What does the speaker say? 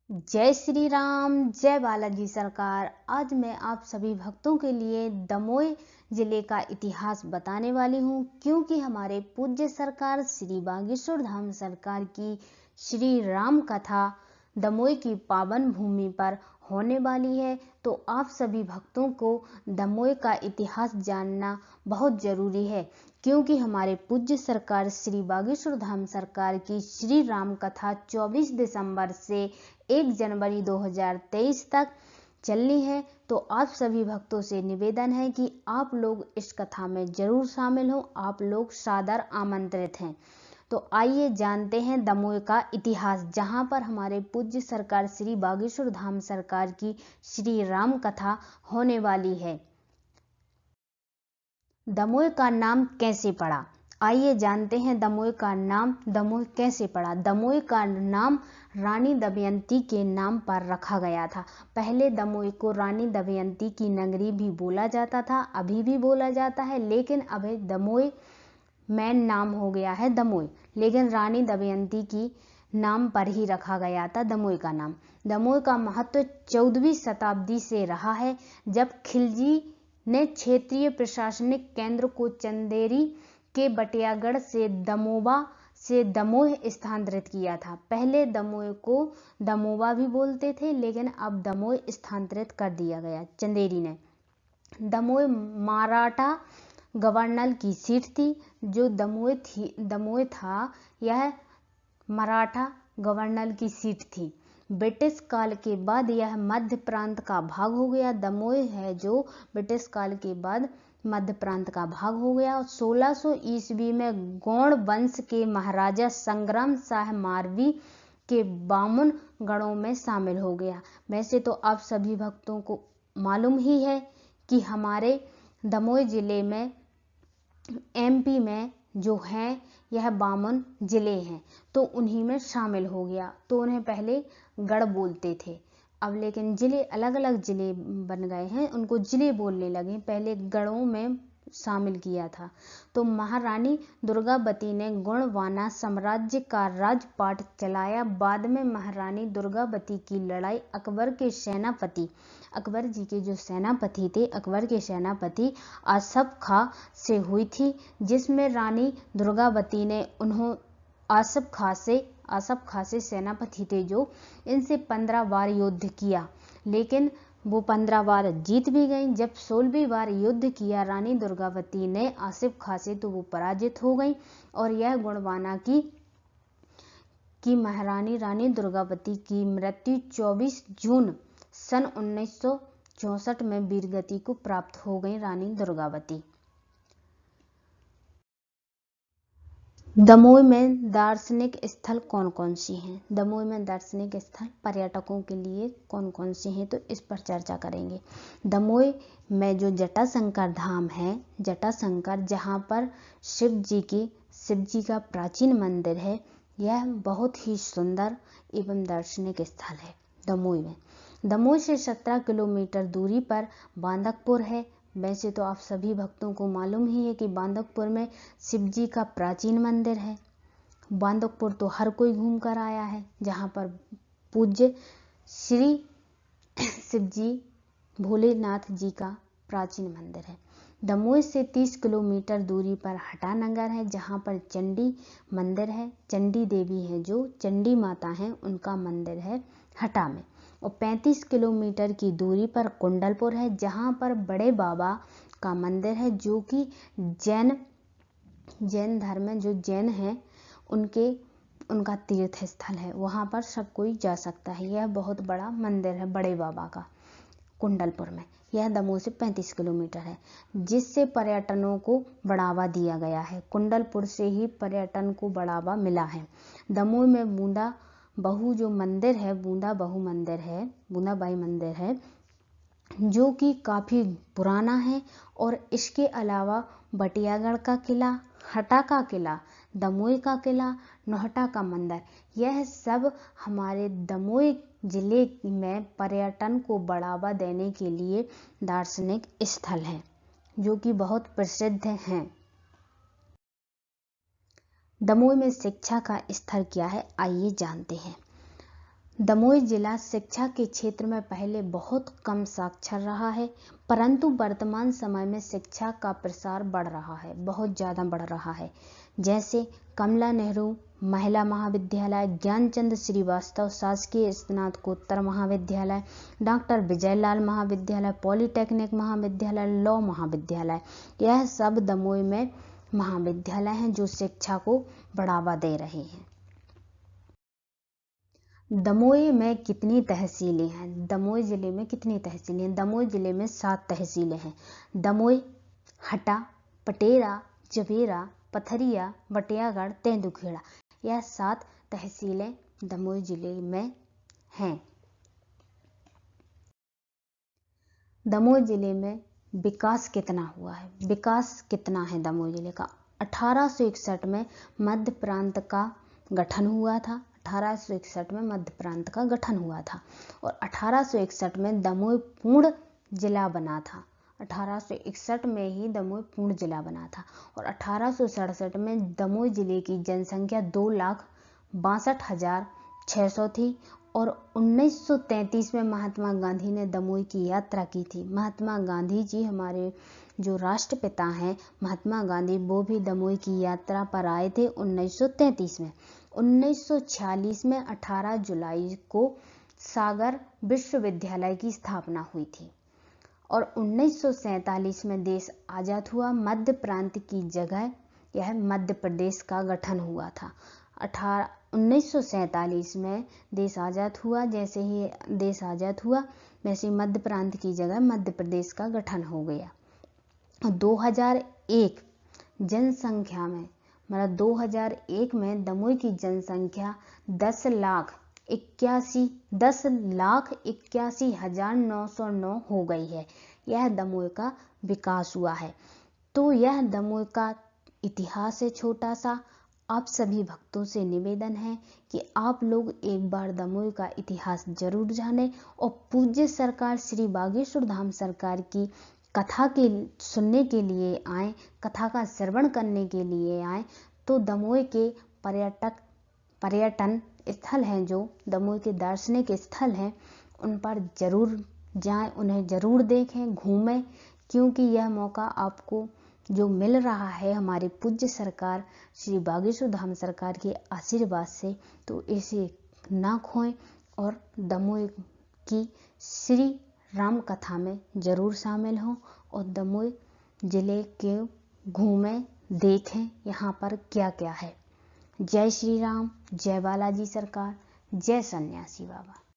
जय श्री राम, जय बालाजी सरकार। आज मैं आप सभी भक्तों के लिए दमोह जिले का इतिहास बताने वाली हूँ, क्योंकि हमारे पूज्य सरकार श्री बागेश्वर धाम सरकार की श्री राम कथा दमोह की पावन भूमि पर होने वाली है। तो आप सभी भक्तों को दमोह का इतिहास जानना बहुत जरूरी है, क्योंकि हमारे पूज्य सरकार श्री बागेश्वर धाम सरकार की श्री राम कथा 24 दिसंबर से 1 जनवरी 2023 तक चलनी है। तो आप सभी भक्तों से निवेदन है कि आप लोग इस कथा में जरूर शामिल हो। आप लोग सादर आमंत्रित हैं। तो आइए जानते हैं दमोह का इतिहास, जहां पर हमारे पूज्य सरकार श्री बागेश्वर धाम सरकार की श्री राम कथा होने वाली है। दमोह का नाम कैसे पड़ा? आइए जानते हैं दमोह का नाम दमोह कैसे पड़ा। दमोह का नाम रानी दमयंती के नाम पर रखा गया था। पहले दमोह को रानी दमयंती की नगरी भी बोला जाता था, अभी भी बोला जाता है, लेकिन अभी दमोह मेन नाम हो गया है दमोह, लेकिन रानी दमयंती की नाम पर ही रखा गया था दमोह का नाम। दमोह का महत्व 14वीं शताब्दी से रहा है, जब खिलजी ने क्षेत्रीय प्रशासनिक केंद्र को चंदेरी के बटियागढ़ से दमोह स्थानांतरित किया था। पहले दमोह को दमोबा भी बोलते थे, लेकिन अब दमोह स्थानांतरित कर दिया गया चंदेरी ने। दमोह मराठा गवर्नर की सीट थी। जो दमोह था, यह मराठा गवर्नर की सीट थी। ब्रिटिश काल के बाद यह मध्य प्रांत का भाग हो गया। दमोह है जो ब्रिटिश काल के बाद मध्य प्रांत का भाग हो गया। 1600 ईस्वी में गौड़ वंश के महाराजा संग्राम शाह मारवी के बामुन गणों में शामिल हो गया। वैसे तो आप सभी भक्तों को मालूम ही है कि हमारे दमोह जिले में एमपी में जो हैं यह बामुन जिले हैं, तो उन्हीं में शामिल हो गया। तो उन्हें पहले गढ़ बोलते थे, अब लेकिन जिले अलग अलग जिले बन गए हैं, उनको जिले बोलने लगे, पहले गढ़ों में शामिल किया था। तो महारानी दुर्गावती ने गोंडवाना साम्राज्य का राजपाट चलाया। बाद में महारानी दुर्गावती की लड़ाई अकबर जी के जो सेनापति थे, अकबर के सेनापति आसफ खां से हुई थी, जिसमें रानी दुर्गावती ने आसफ खां से सेनापति थे जो, इनसे 15 बार युद्ध किया, लेकिन वो 15 बार जीत भी गई। जब 16वीं बार युद्ध किया रानी दुर्गावती ने आसिफ खां से, तो वो पराजित हो गई। और यह गोंडवाना की महारानी रानी दुर्गावती की मृत्यु 24 जून सन 1964 में वीरगति को प्राप्त हो गई रानी दुर्गावती। दमोह में दार्शनिक स्थल कौन कौन से हैं? दमोह में दार्शनिक स्थल पर्यटकों के लिए कौन कौन से हैं, तो इस पर चर्चा करेंगे। दमोह में जो जटाशंकर धाम है, जटाशंकर, जहाँ पर शिव जी का प्राचीन मंदिर है, यह बहुत ही सुंदर एवं दार्शनिक स्थल है दमोह में। दमोह से 17 किलोमीटर दूरी पर बांदकपुर है। वैसे तो आप सभी भक्तों को मालूम ही है कि बांदकपुर में शिव जी का प्राचीन मंदिर है। बांदकपुर तो हर कोई घूम कर आया है, जहाँ पर पूज्य श्री शिव जी भोलेनाथ जी का प्राचीन मंदिर है। दमोह से 30 किलोमीटर दूरी पर हटा नगर है, जहाँ पर चंडी मंदिर है, चंडी देवी है जो चंडी माता हैं, उनका मंदिर है हटा में। और 35 किलोमीटर की दूरी पर कुंडलपुर है, जहाँ पर बड़े बाबा का मंदिर है, जो कि जैन धर्म में जो जैन हैं उनका तीर्थ स्थल है। वहाँ पर सब कोई जा सकता है। यह बहुत बड़ा मंदिर है बड़े बाबा का कुंडलपुर में। यह दमोह से 35 किलोमीटर है, जिससे पर्यटनों को बढ़ावा दिया गया है। कुंडलपुर से ही पर्यटन को बढ़ावा मिला है। दमोह में बूंदा बहू जो मंदिर है, बूंदा बाई मंदिर है, जो कि काफ़ी पुराना है। और इसके अलावा बटियागढ़ का किला, हटा का किला, दमोह का किला, नौहटा का मंदिर, यह सब हमारे दमोह जिले में पर्यटन को बढ़ावा देने के लिए दार्शनिक स्थल हैं, जो कि बहुत प्रसिद्ध हैं। दमोह में शिक्षा का स्तर क्या है, आइए जानते हैं। दमोह जिला शिक्षा के क्षेत्र में पहले बहुत कम साक्षर रहा है, परंतु वर्तमान समय में शिक्षा का प्रसार बढ़ रहा है, बहुत ज़्यादा बढ़ रहा है। जैसे कमला नेहरू महिला महाविद्यालय, ज्ञानचंद श्रीवास्तव शासकीय स्नातकोत्तर महाविद्यालय, डॉक्टर विजयलाल महाविद्यालय, पॉलिटेक्निक महाविद्यालय, लॉ महाविद्यालय, यह सब दमोह में महाविद्यालय हैं जो शिक्षा को बढ़ावा दे रहे हैं। दमोह में कितनी तहसीलें हैं? दमोह जिले में कितनी तहसीलें हैं? दमोह जिले में 7 तहसीलें हैं। दमोह, हटा, पटेरा, जवेरा, पथरिया, बटियागढ़, तेंदुखेड़ा, यह 7 तहसीलें दमोह जिले में हैं। दमोह जिले में विकास कितना हुआ है? विकास कितना है दमोह जिले का? 1861 में मध्य प्रांत का गठन हुआ था। 1861 में मध्य प्रांत का गठन हुआ था और 1861 में दमोह पूर्ण जिला बना था। 1861 में ही दमोह पूर्ण जिला बना था और 1867 में दमोह जिले की जनसंख्या 2,62,600 थी और 1933 में महात्मा गांधी ने दमोह की यात्रा की थी। महात्मा गांधी जी हमारे जो राष्ट्रपिता हैं महात्मा गांधी, वो भी दमोह की यात्रा पर आए थे 1933 में। 1946 में 18 जुलाई को सागर विश्वविद्यालय की स्थापना हुई थी और 1947 में देश आज़ाद हुआ। मध्य प्रांत की जगह यह मध्य प्रदेश का गठन हुआ था। 1947 में देश आज़ाद हुआ। जैसे ही देश आज़ाद हुआ वैसे ही मध्य प्रांत की जगह मध्य प्रदेश का गठन हो गया। 2001 जनसंख्या में 2001 में दमोह की जनसंख्या 10,81,909 हो गई है। यह दमोह का विकास हुआ है। तो यह दमोह का इतिहास है छोटा सा। आप सभी भक्तों से निवेदन है कि आप लोग एक बार दमोह का इतिहास जरूर जानें और पूज्य सरकार श्री बागेश्वर धाम सरकार की कथा के सुनने के लिए आएँ, कथा का श्रवण करने के लिए आएँ। तो दमोह के पर्यटन स्थल हैं, जो दमोह के दार्शनिक स्थल हैं, उन पर जरूर जाएं, उन्हें जरूर देखें, घूमें, क्योंकि यह मौका आपको जो मिल रहा है हमारी पूज्य सरकार श्री बागेश्वर धाम सरकार के आशीर्वाद से, तो इसे ना खोएं और दमोह की श्री राम कथा में जरूर शामिल हों और दमोह जिले के घूमें, देखें यहाँ पर क्या क्या है। जय श्री राम, जय बालाजी सरकार, जय सन्यासी बाबा।